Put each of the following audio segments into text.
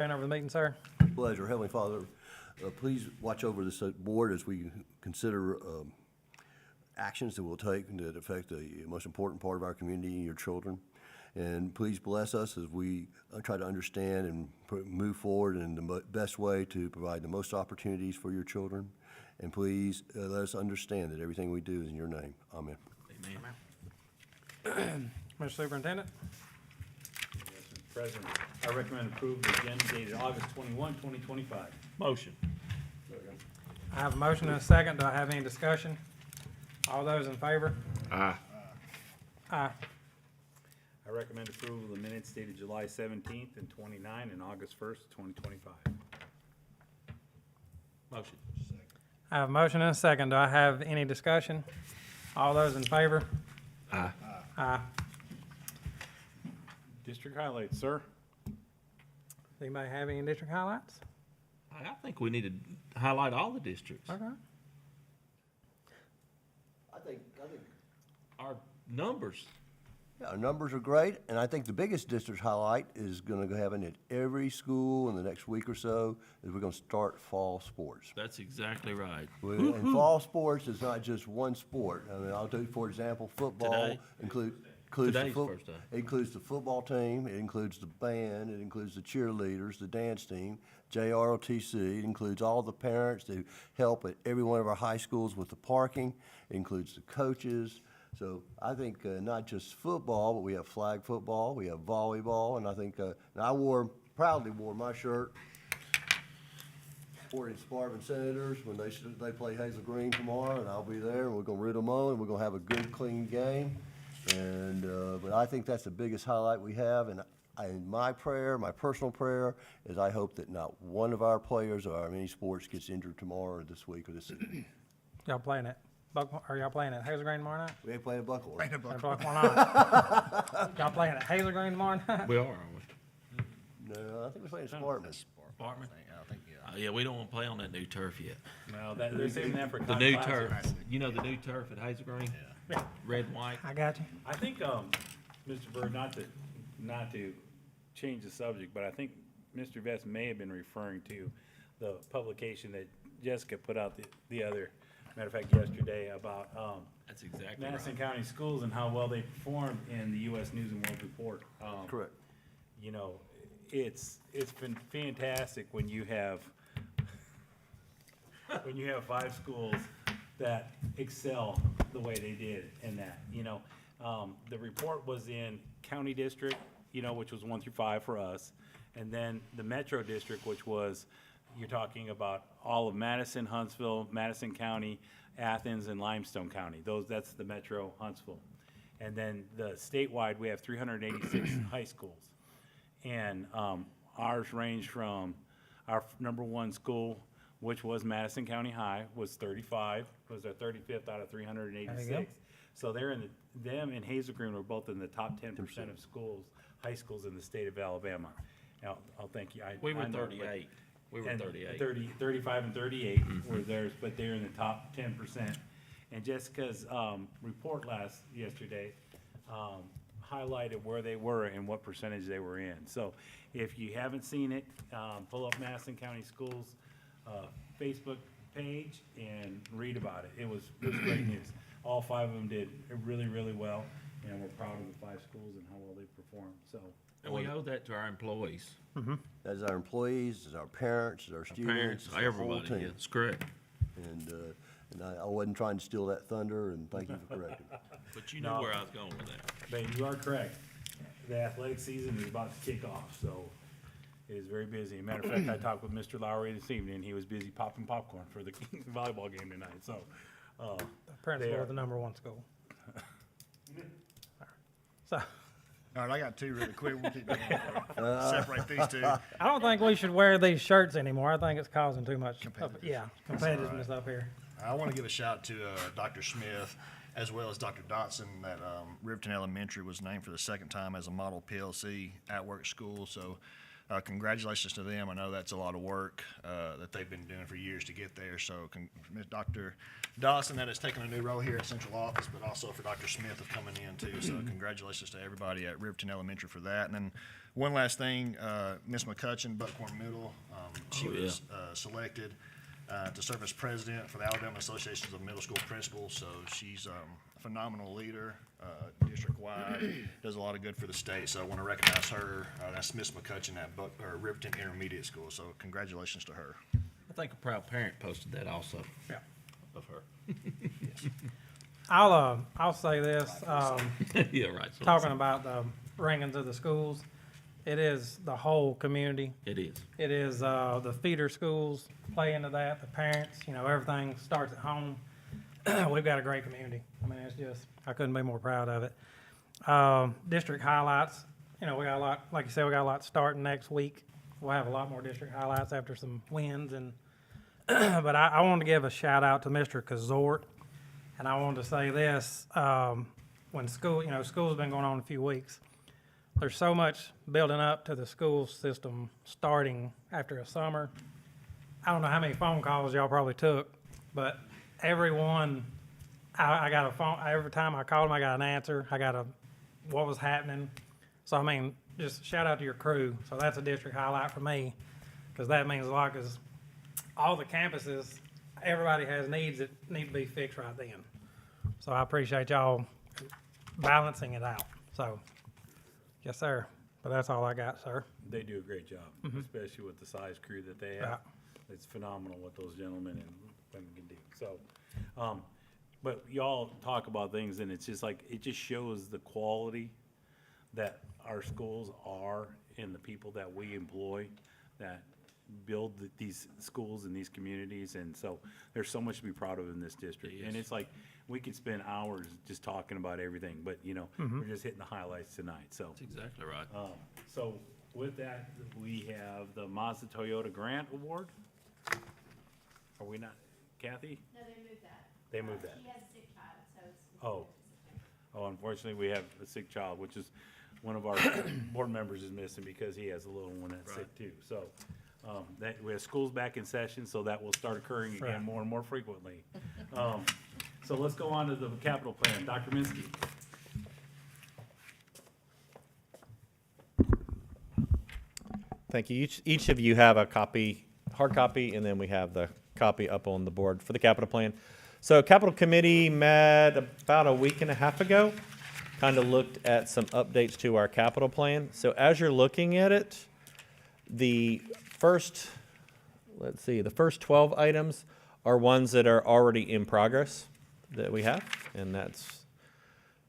Turn over the meeting, sir. Pleasure. Heavenly Father, please watch over this board as we consider actions that we'll take that affect the most important part of our community and your children. And please bless us as we try to understand and move forward in the best way to provide the most opportunities for your children. And please let us understand that everything we do is in your name. Amen. Amen. Mr. Superintendent? Yes, Mr. President, I recommend approval of the agenda dated August 21, 2025. Motion. I have a motion and a second. Do I have any discussion? All those in favor? Aye. Aye. I recommend approval of the minutes dated July 17th and 29 and August 1st, 2025. Motion. I have a motion and a second. Do I have any discussion? All those in favor? Aye. Aye. District highlights, sir. Anybody have any district highlights? I think we need to highlight all the districts. Okay. I think Our numbers. our numbers are great, and I think the biggest district highlight is going to happen at every school in the next week or so, is we're going to start fall sports. That's exactly right. And fall sports is not just one sport. I mean, I'll do, for example, football Today? includes Today's first day. It includes the football team, it includes the band, it includes the cheerleaders, the dance team, JROTC, it includes all the parents that help at every one of our high schools with the parking, it includes the coaches. So I think not just football, but we have flag football, we have volleyball, and I think, and I proudly wore my shirt supporting Spartan Senators when they play Hazel Green tomorrow, and I'll be there, and we're gonna rid them on, and we're gonna have a good, clean game. And, but I think that's the biggest highlight we have, and my prayer, my personal prayer, is I hope that not one of our players or any sports gets injured tomorrow or this week or this season. Y'all playing at y'all playing at Hazel Green tomorrow night? We ain't playing Buckhorn. 8 o'clock tomorrow night. Y'all playing at Hazel Green tomorrow night? We are, aren't we? No, I think we're playing Spartan. Sparkman? Yeah, we don't want to play on that new turf yet. No, they're saving that for The new Classic. turf. You know the new turf at Hazel Green? Yeah. Red and white? I got you. I think, Mr. Bird, not to change the subject, but I think Mr. Vest may have been referring to the publication that Jessica put out the other, matter of fact, yesterday about, That's exactly Madison right. County schools and how well they performed in the U.S. News and World Report. Correct. You know, it's been fantastic when you have 5 schools that excel the way they did in that, you know. The report was in county district, you know, which was 1 through 5 for us. And then the metro district, which was, you're talking about all of Madison, Huntsville, Madison County, Athens, and Limestone County. That's the metro Huntsville. And then the statewide, we have 386 high schools. And ours range from our number 1 school, which was Madison County High, was 35, was our 35th out of There you go. 386. So them and Hazel Green were both in the top 10% of schools, high schools in the state of Alabama. Now, I'll thank you. We were I know, but- 38. We were and 38. 35 and 38 were theirs, but they're in the top 10%. And Jessica's report yesterday highlighted where they were and what percentage they were in. So if you haven't seen it, pull up Madison County Schools Facebook page and read about it. It was great news. All 5 of them did really, really well, and we're proud of the 5 schools and how well they performed. So. And we owe that to our employees, As our employees, as our parents, as our our students, parents, as our whole everybody. team. That's correct. And I wasn't trying to steal that thunder, and thank you for correcting me. But you know No. where I was going with that. But you are correct. The athletic season is about to kick off, so it is very busy. Matter of fact, I talked with Mr. Lowry this evening. He was busy popping popcorn for the volleyball game tonight, so. The principal They of the number 1 school. So, All right, I got 2 really quick. We'll keep going. Separate these 2. I don't think we should wear these shirts anymore. I think it's causing too much, Competitive. competitiveness up here. I want to give a shout out to Dr. Smith as well as Dr. Dotson. That Riverton Elementary was named for the 2nd time as a model PLC at-work school. So congratulations to them. I know that's a lot of work that they've been doing for years to get there. So Dr. Dawson, that has taken a new role here at central office, but also for Dr. Smith of coming in too. So congratulations to everybody at Riverton Elementary for that. And then One last thing, Miss McCutcheon, Buckhorn Middle, she Oh, yeah. was selected to serve as president for the Alabama Associations of Middle School Principals. So she's a phenomenal leader, district-wide, does a lot of good for the state. So I want to recognize her. That's Miss McCutcheon at Riverton Intermediate School. So congratulations to her. I think a proud parent posted that also Yeah. of her. I'll say this, Yeah, right. So talking about the ringing to the schools, it is the whole community. it is. It is, the feeder schools play into that, the parents, everything starts at home. We've got a great community. I mean, it's just, I couldn't be more proud of it. District highlights, we got a lot, like you said, we got a lot starting next week. We'll have a lot more district highlights after some wins and, but I wanted to give a shout out to Mr. Kazort. And I wanted to say this, when school's been going on a few weeks. There's so much building up to the school system starting after a summer. I don't know how many phone calls y'all probably took, but everyone, I got a phone, every time I called them, I got an answer. What was happening. So, I mean, just shout out to your crew. So that's a district highlight for me, because that means a lot, because all the campuses, everybody has needs that need to be fixed right then. So I appreciate y'all balancing it out. So, yes, sir. But that's all I got, sir. They do a great job, especially with the size crew that they Yeah. have. It's phenomenal what those gentlemen and women can do. So, but y'all talk about things, and it's just like, it just shows the quality that our schools are and the people that we employ that build these schools and these communities. And so there's so much to be proud of in this district. And it's like, we could spend hours just talking about everything, but we're just hitting the highlights tonight. So, That's exactly right. so with that, we have the Mazda Toyota Grant Award. Are we not, Kathy? No, they moved that. They moved that. She has a sick child, so it's. Oh. Oh, unfortunately, we have a sick child, which is one of our board members is missing because he has a little one that's sick too. So, that, we have schools back in session, so that will start occurring again Right. more and more frequently. So let's go on to the capital plan. Dr. Minsky. Thank you. Each of you have a copy, hard copy, and then we have the copy up on the board for the capital plan. So capital committee met about a week and a half ago, kind of looked at some updates to our capital plan. So as you're looking at it, the first 12 items are ones that are already in progress that we have, and that's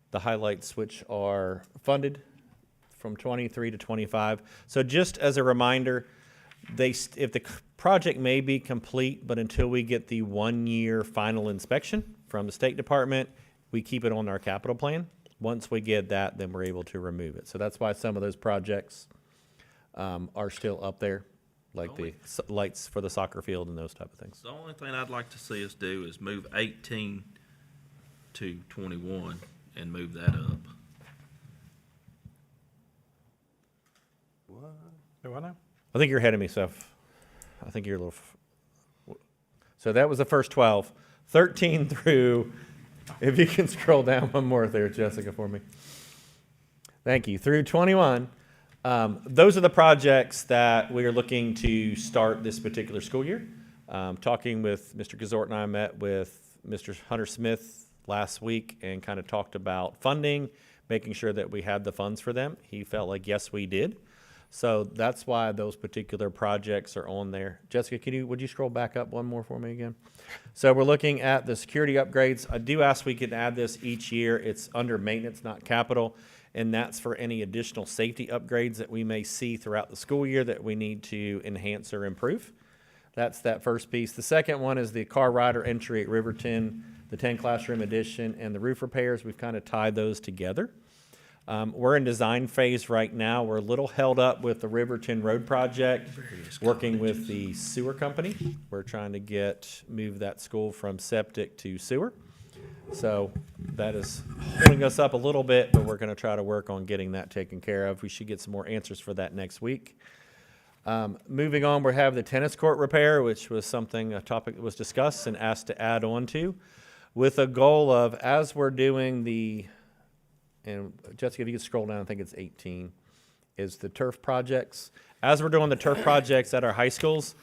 the highlights which are funded from 23 to 25. So just as a reminder, if the project may be complete, but until we get the 1-year final inspection from the State Department, we keep it on our capital plan. Once we get that, then we're able to remove it. So that's why some of those projects are still up there, like the lights for the soccer field and those type of things. The only thing I'd like to see us do is move 18 to 21 and move that up. Do I know? I think you're ahead of me, Seth. I think you're a little. So that was the first 12. 13 through, if you can scroll down one more there, Jessica, for me. Thank you. Through 21. Those are the projects that we are looking to start this particular school year. Talking with Mr. Gazort and I met with Mr. Hunter Smith last week and kind of talked about funding, making sure that we had the funds for them. He felt like, yes, we did. So that's why those particular projects are on there. Jessica, would you scroll back up one more for me again? So we're looking at the security upgrades. I do ask we could add this each year. It's under maintenance, not capital, and that's for any additional safety upgrades that we may see throughout the school year that we need to enhance or improve. That's that first piece. The second one is the car rider entry at Riverton, the 10 classroom addition, and the roof repairs. We've kind of tied those together. We're in design phase right now. We're a little held up with the Riverton Road project, working with the sewer company. We're trying to move that school from septic to sewer. So that is holding us up a little bit, but we're going to try to work on getting that taken care of. We should get some more answers for that next week. Moving on, we have the tennis court repair, which was a topic that was discussed and asked to add on to, with a goal of, as we're doing and Jessica, if you could scroll down, I think it's 18. is the turf projects. As we're doing the turf projects at our high schools,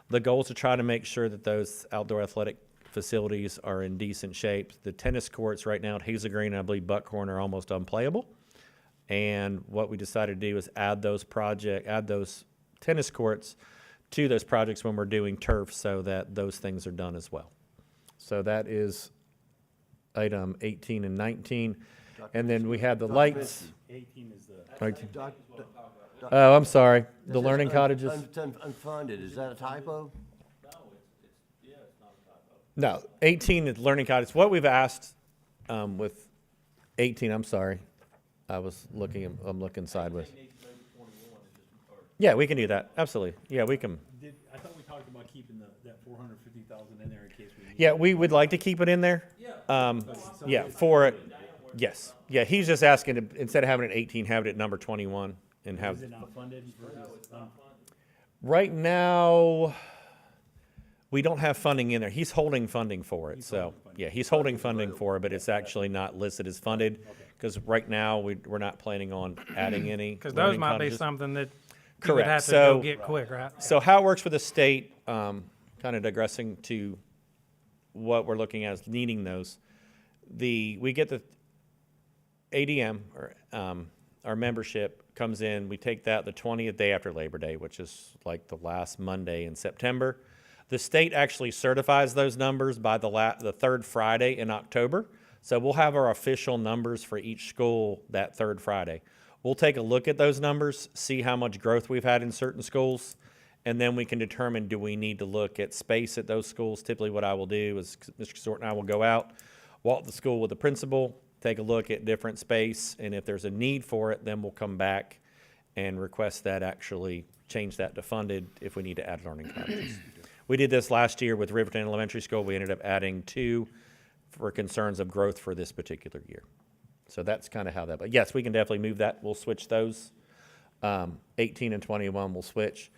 the goal is to try to make sure that those outdoor athletic facilities are in decent shape. The tennis courts right now at Hazel Green and I believe Buckhorn are almost unplayable. And what we decided to do is add those tennis courts to those projects when we're doing turf so that those things are done as well. So that is item 18 and 19. And then we had the lights. 18 is the, Right. Doc- Oh, I'm sorry. The This is learning cottages. Unfunded, is that a typo? No, 18 is learning cottages. What we've asked with 18, I'm sorry. I'm looking sideways. Yeah, we can do that. Absolutely. Yeah, we can. I thought we talked about keeping that 450,000 in there in case we need. Yeah, we would like to keep it in there. Yeah, for it. Yes. Yeah, he's just asking to, instead of having it 18, have it at number 21 and have. Is it not funded? Right now, we don't have funding in there. He's holding funding for it, so, yeah, he's holding funding for it, but it's actually not listed as funded, because right now, we're not planning on adding any. Because those learning might be cottages. something that you would Correct. have to So- go get quick, right? So how it works with the state, kind of digressing to what we're looking at is needing those. We get the ADM, or our membership comes in, we take that the 20th day after Labor Day, which is like the last Monday in September. The state actually certifies those numbers by the third Friday in October. So we'll have our official numbers for each school that third Friday. We'll take a look at those numbers, see how much growth we've had in certain schools, and then we can determine, do we need to look at space at those schools? Typically what I will do is Mr. Casort and I will go out, walk the school with the principal, take a look at different space, and if there's a need for it, then we'll come back and request that actually change that to funded if we need to add learning cottages. We did this last year with Riverton Elementary School. We ended up adding 2 for concerns of growth for this particular year. So that's kind of how that, but yes, we can definitely move that. We'll switch those. 18 and 21 will switch.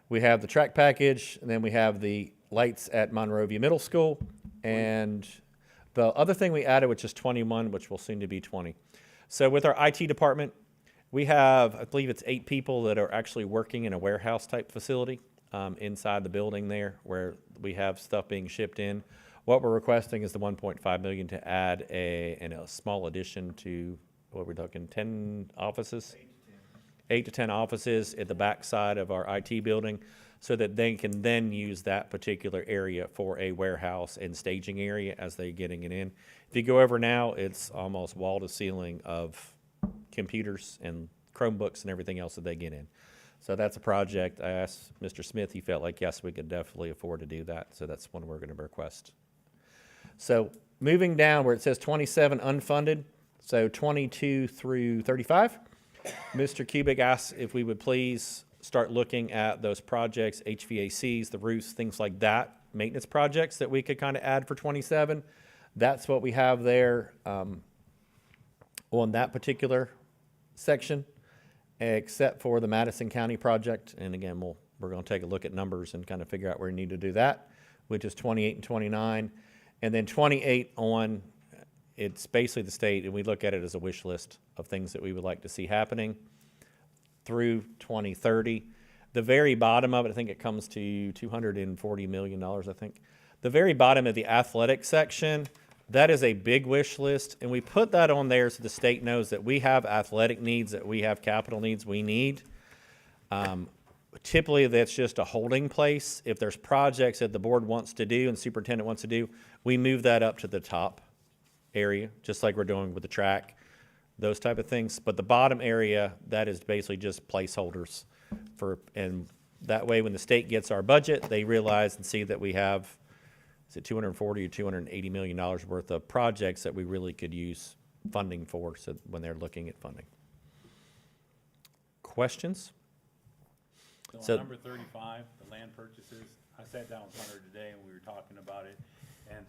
We have the track package, and then we have the lights at Monrovia Middle School, and the other thing we added, which is 21, which will soon to be 20. So with our IT department, we have, I believe it's 8 people that are actually working in a warehouse type facility inside the building there where we have stuff being shipped in. What we're requesting is the 1.5 million to add a small addition to, what we're talking, 10 offices? 8 to 10 offices at the back side of our IT building, so that they can then use that particular area for a warehouse and staging area as they're getting it in. If you go over now, it's almost wall to ceiling of computers and Chromebooks and everything else that they get in. So that's a project. I asked Mr. Smith, he felt like, yes, we could definitely afford to do that. So that's one we're going to request. So moving down where it says 27 unfunded, so 22 through 35, Mr. Kubik asked if we would please start looking at those projects, HVACs, the roofs, things like that, maintenance projects that we could kind of add for 27. That's what we have there on that particular section, except for the Madison County project. And again, we're going to take a look at numbers and kind of figure out where we need to do that, which is 28 and 29. And then 28 on, it's basically the state, and we look at it as a wish list of things that we would like to see happening through 2030. The very bottom of it, I think it comes to $240 million, I think. The very bottom of the athletic section, that is a big wish list, and we put that on there so the state knows that we have athletic needs, that we have capital needs we need. Typically, that's just a holding place. If there's projects that the board wants to do and superintendent wants to do, we move that up to the top area, just like we're doing with the track, those type of things. But the bottom area, that is basically just placeholders for, and that way when the state gets our budget, they realize and see that we have, is it $240 or $280 million worth of projects that we really could use funding for, so when they're looking at funding. Questions? So So- on number 35, the land purchases, I sat down with Hunter today and we were talking about it. And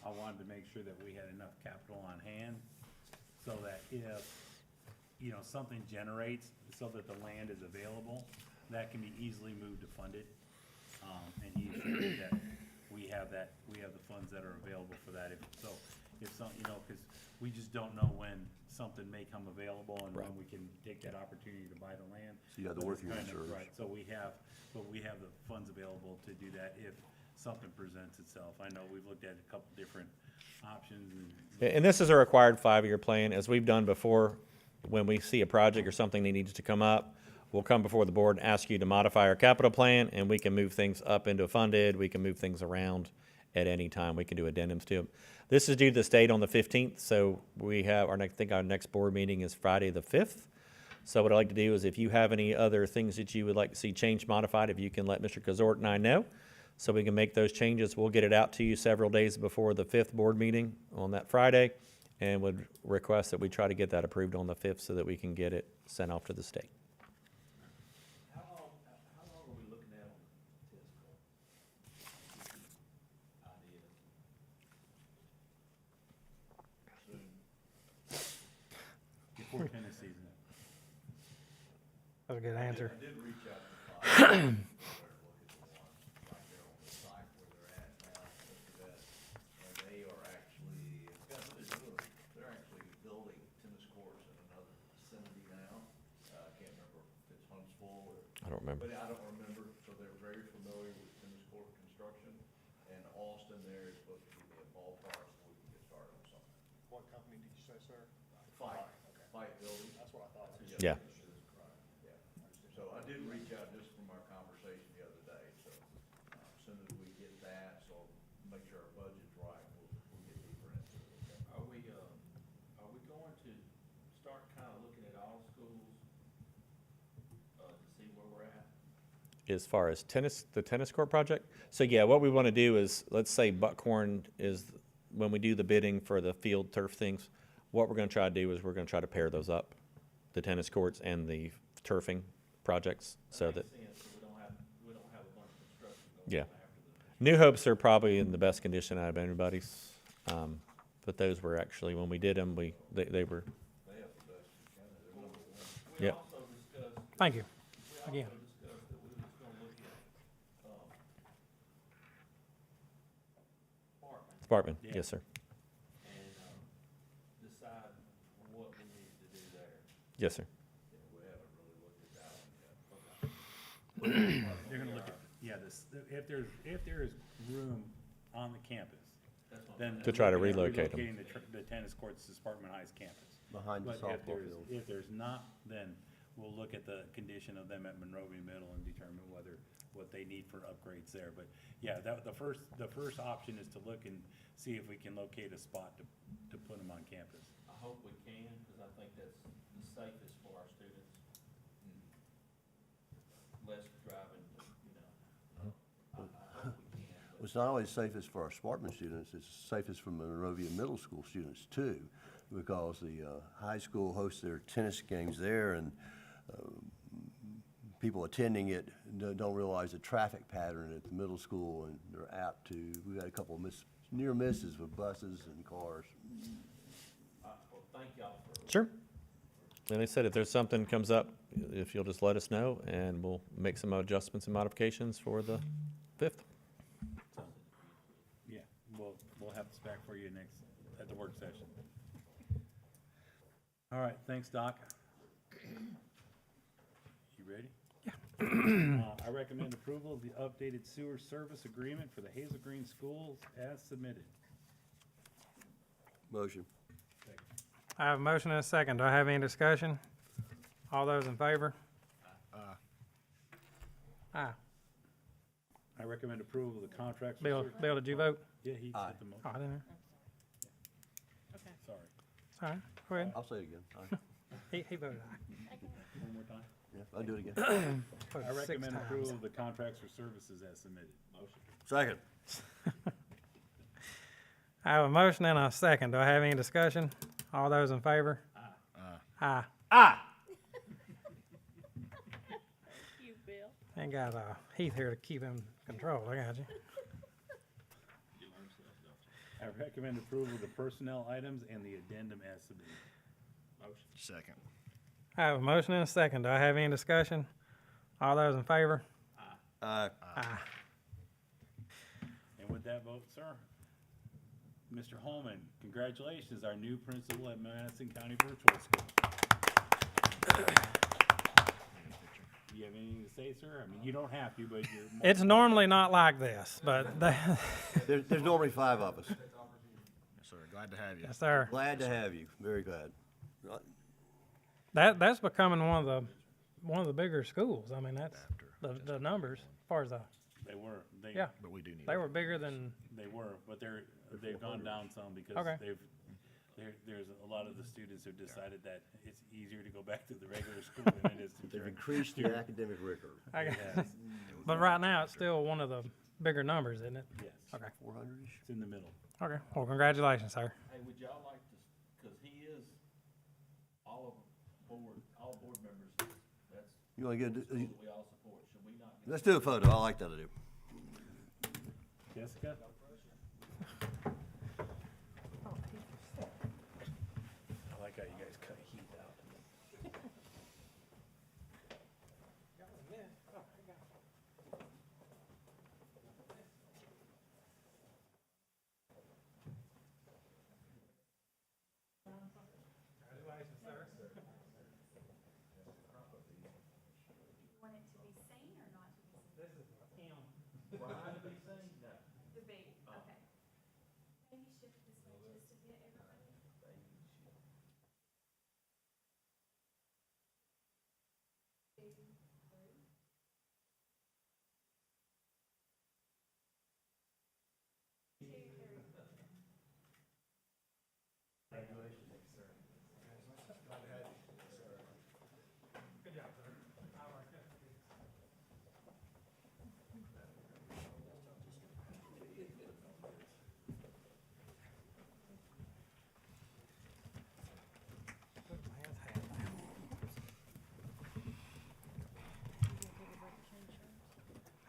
I wanted to make sure that we had enough capital on hand so that if, you know, something generates, so that the land is available, that can be easily moved to fund it. And he assured that we have the funds that are available for that. If some, you know, because we just don't know when something may come available and when we can take that opportunity to buy the land. So you have the But it's working kind of- reserves. Right, so we have the funds available to do that if something presents itself. I know we've looked at a couple different options and And this is a required 5-year plan, as we've done before. When we see a project or something that needs to come up, we'll come before the board and ask you to modify our capital plan, and we can move things up into funded, we can move things around at any time, we can do addendums to them. This is due to the state on the 15th, so we have, I think our next board meeting is Friday the 5th. So what I'd like to do is if you have any other things that you would like to see changed, modified, if you can let Mr. Kazort and I know, so we can make those changes. We'll get it out to you several days before the 5th board meeting on that Friday, and would request that we try to get that approved on the 5th so that we can get it sent off to the state. How long are we looking at on the tennis court? before tennis season. That's a good answer. I did reach out to Fox, look at the one right there on the site where they're at now, look at that. And they are actually, it's got nothing to do with it. They're actually building tennis courts in another vicinity now. I can't remember if it's Huntsville or, I don't remember. but I don't remember, so they're very familiar with tennis court construction. And Austin there is supposed to give me a ballpark so we can get started on something. What company did you say, sir? Fight building. That's what I thought. Yeah. Yeah, so I did reach out just from our conversation the other day, so as soon as we get that, so make sure our budget's right, we'll get deeper into it, okay? Are we going to start kind of looking at all schools, to see where we're at? As far as the tennis court project? So yeah, what we want to do is, let's say Buckhorn is, when we do the bidding for the field turf things, what we're going to try to do is we're going to try to pair those up, the tennis courts and the turfing projects, so that, Makes sense, so we don't have a bunch of construction going Yeah. on after the. New Hopes are probably in the best condition out of anybody's. But those were actually, when we did them, they were, They have the best in Canada, they're number one. We Yep. also discussed, Thank you. we Again. also discussed that we was gonna look at, Sparkman Sparkman, yes, sir. and, decide what we need to do there. Yes, sir. Yeah, we haven't really looked at that one yet. They're gonna look at, if there is room on the campus, then. To try to looking at relocate 'em. relocating the tennis courts to Sparkman High's campus. Behind the But softball field. if there's not, then we'll look at the condition of them at Monrovia Middle and determine what they need for upgrades there. But yeah, the first option is to look and see if we can locate a spot to put them on campus. I hope we can, because I think that's the safest for our students. Less driving, you know. I hope we can, but It's not always safest for our Sparkman students, it's safest for Monrovia Middle School students too, because the high school hosts their tennis games there, and people attending it don't realize the traffic pattern at the middle school, and they're apt to, we had a couple of near misses with buses and cars. well, thank y'all for. Sure. And they said if there's something comes up, if you'll just let us know, and we'll make some adjustments and modifications for the 5th. So, yeah, we'll have this back for you at the work session. All right, thanks, Doc. You ready? Yeah. I recommend approval of the updated sewer service agreement for the Hazel Green Schools as submitted. Motion. I have a motion and a second. Do I have any discussion? All those in favor? Aye. I recommend approval of the contracts. for Bill, certain- Bill, did you vote? Yeah, he Aye. said the Oh, motion, I didn't hear. sorry. All right, go ahead. I'll say it again. Aye. He voted aye. One more time. Yeah, I'll do it again. Voted I 6 recommend times. approval of the contracts for services as submitted. Motion. Second. I have a motion and a second. Do I have any discussion? All those in favor? Aye. Aye. You, Bill. Ain't got Heath here to keep him controlled. I got you. I recommend approval of the personnel items and the addendum as submitted. Motion. Second. I have a motion and a second. Do I have any discussion? All those in favor? Aye. Aye. And with that vote, sir, Mr. Holman, congratulations, our new principal at Madison County Virtual School. Do you have anything to say, sir? I mean, you don't have to, but you're. It's normally not like this, but There's normally 5 of us. Yes, sir. Glad to have you. yes, sir. Glad to have you, very glad. That's becoming one of the bigger schools. I mean, that's the numbers as far as They were, yeah, But we do need. they were bigger than, they were, but they've gone down some because Okay. there's a lot of the students who decided that it's easier to go back to the regular school than it is to. They've turn- increased the academic record. I guess. Yes, But right now, it's still one of the bigger numbers, isn't it? yes, Okay. 400-ish? it's in the middle. Okay. Well, congratulations, sir. Hey, would y'all like to, cause he is all board members, that's You want to the get, school that we all support, should we not get? let's do a photo, I like that idea. Jessica? I like how you guys cut Heath out. Want it to be seen or not to be seen? This is him. The B, okay. Maybe shift this way just a bit, everybody. Good job, sir. All right, good. Put my hat down.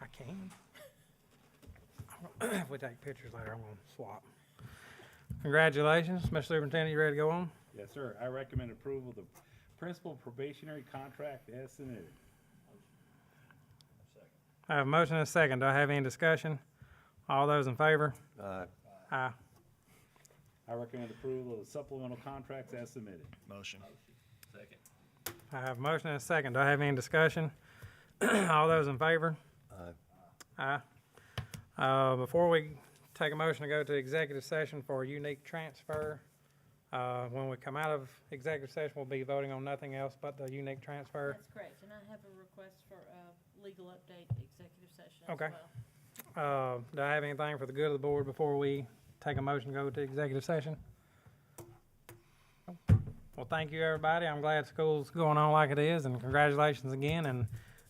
I can. If we take pictures later, I'm gonna swap. Congratulations, Mr. Superintendent, you ready to go on? Yes, sir. I recommend approval of the principal probationary contract as submitted. I have a motion and a second. Do I have any discussion? All those in favor? Aye. I recommend approval of the supplemental contracts as submitted. Motion. Second. I have a motion and a second. Do I have any discussion? All those in favor? Aye. Aye. Before we take a motion to go to executive session for a unique transfer, when we come out of executive session, we'll be voting on nothing else but the unique transfer. That's correct, and I have a request for a legal update executive session as Okay. well. Do I have anything for the good of the board before we take a motion to go to executive session? Well, thank you, everybody. I'm glad school's going on like it is, and congratulations again, and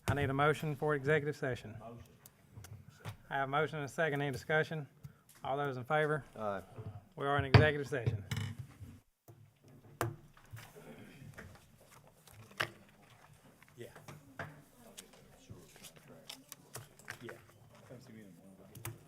I need a motion for executive session. I have a motion and a second. Any discussion? All those in favor? Aye. We are in executive session. Yeah. Yeah. Come see me in the morning.